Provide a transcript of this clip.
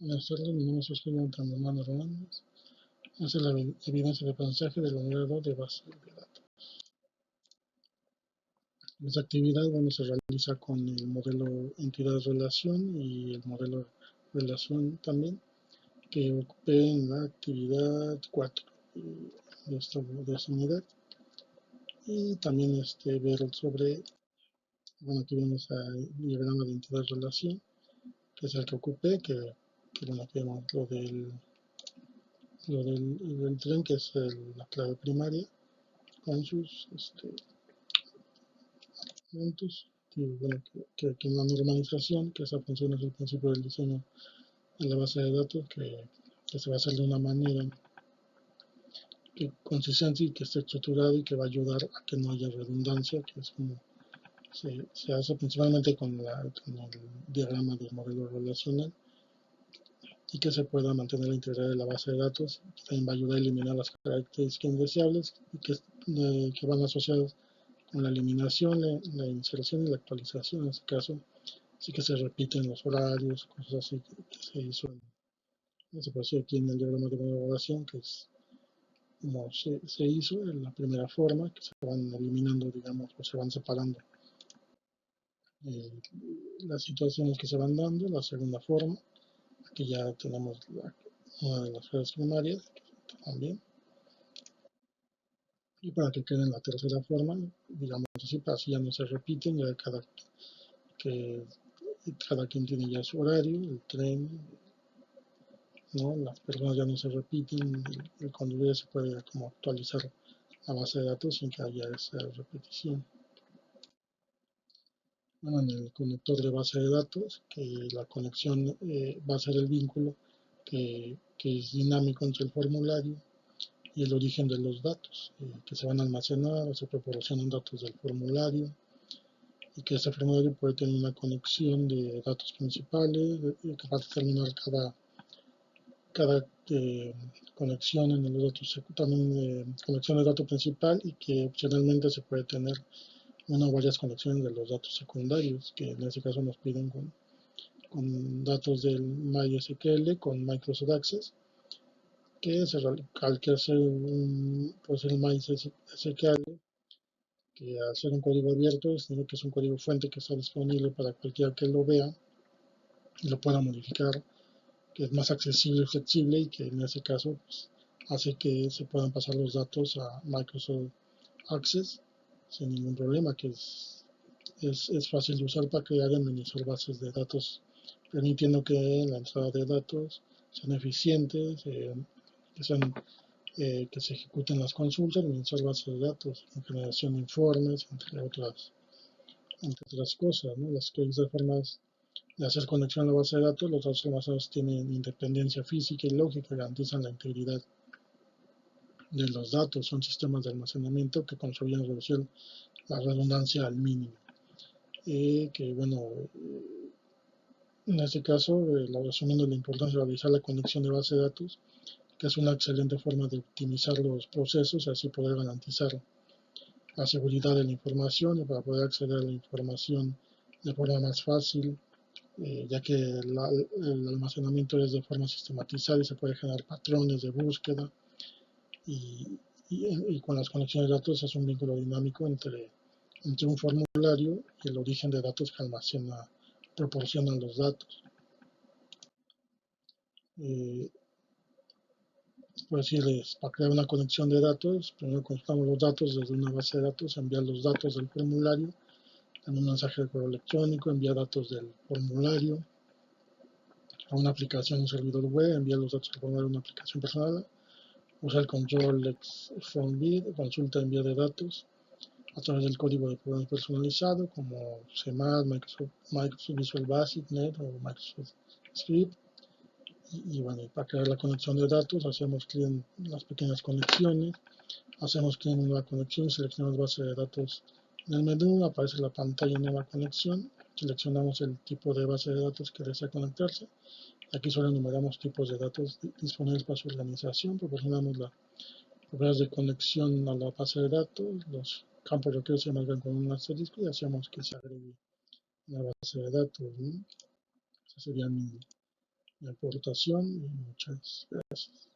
Buenas tardes, mi nombre es Oscar Montalbán Hernández. Esta es la evidencia de aprendizaje de la unidad 2 de base de datos. Esta actividad se realiza con el modelo entidad-relación y el modelo relación también, que ocupé en la actividad 4 de esta unidad. Y también ver sobre, aquí vemos el diagrama de entidad-relación, que es el que ocupé, que vemos lo del tren, que es la clave primaria, con sus puntos, que una normalización, que esa función es el principio del diseño de la base de datos, que se va a hacer de una manera consistente y que esté estructurada y que va a ayudar a que no haya redundancia, que es como se hace principalmente con el diagrama del modelo relacional, y que se pueda mantener la integridad de la base de datos. También va a ayudar a eliminar las características indeseables y que van asociadas con la eliminación, la inserción y la actualización. En este caso, sí que se repiten los horarios, cosas así que se hizo, se puede aquí en el diagrama de evaluación, que es como se hizo en la primera forma, que se van eliminando, digamos, o se van separando eh, las situaciones que se van dando. La segunda forma, aquí ya tenemos una de las redes primarias también. Y para que quede en la tercera forma, digamos así ya no se repiten, ya cada quien tiene ya su horario, el tren, ¿no? Las personas ya no se repiten, el conductor se puede como actualizar la base de datos sin que haya esa repetición. Bueno, en el conector de base de datos, que la conexión va a ser el vínculo que es dinámico entre el formulario y el origen de los datos, que se van a almacenar o se proporcionan datos del formulario, y que ese formulario puede tener una conexión de datos principales, que va a determinar cada conexión en los datos, también conexión de dato principal, y que opcionalmente se puede tener una o varias conexiones de los datos secundarios, que en este caso nos piden con datos del MySQL, con Microsoft Access, que al que hacer pues el MySQL, que al ser un código abierto, que es un código fuente que está disponible para cualquiera que lo vea y lo pueda modificar, que es más accesible y flexible, y que en ese caso pues, hace que se puedan pasar los datos a Microsoft Access sin ningún problema, que es fácil de usar para crear y administrar bases de datos, permitiendo que la entrada de datos sean eficientes, que se ejecuten las consultas, administrar bases de datos, en generación de informes, entre otras cosas, ¿no? Las que de formas de hacer conexión a la base de datos, los datos almacenados tienen independencia física y lógica, garantizan la integridad de los datos, son sistemas de almacenamiento que contribuyen a reducir la redundancia al mínimo. Que bueno, en este caso, asumiendo la importancia de realizar la conexión de base de datos, que es una excelente forma de optimizar los procesos y así poder garantizar la seguridad de la información, y para poder acceder a la información de forma más fácil, ya que el almacenamiento es de forma sistematizada y se puede generar patrones de búsqueda, y, y con las conexiones de datos es un vínculo dinámico entre un formulario y el origen de datos que proporcionan los datos. Por decirles, para crear una conexión de datos, primero consultamos los datos desde una base de datos, enviar los datos del formulario en un mensaje de correo electrónico, enviar datos del formulario a una aplicación, un servidor web, enviar los datos del formulario a una aplicación personal, usar el control from bit, consulta, envío de datos a través del código de programa personalizado como CMAT, Microsoft Visual Basic, Net o Microsoft Script. Y bueno, para crear la conexión de datos, hacemos clic en las pequeñas conexiones, hacemos clic en nueva conexión, seleccionamos base de datos en el menú, aparece la pantalla nueva conexión, seleccionamos el tipo de base de datos que desea conectarse. Aquí solo enumeramos tipos de datos disponibles para su organización, proporcionamos las propiedades de conexión a la base de datos, los campos requeridos se marcan con un asterisco y hacemos que se agregue una base de datos, ¿no? Esa sería mi aportación y muchas gracias.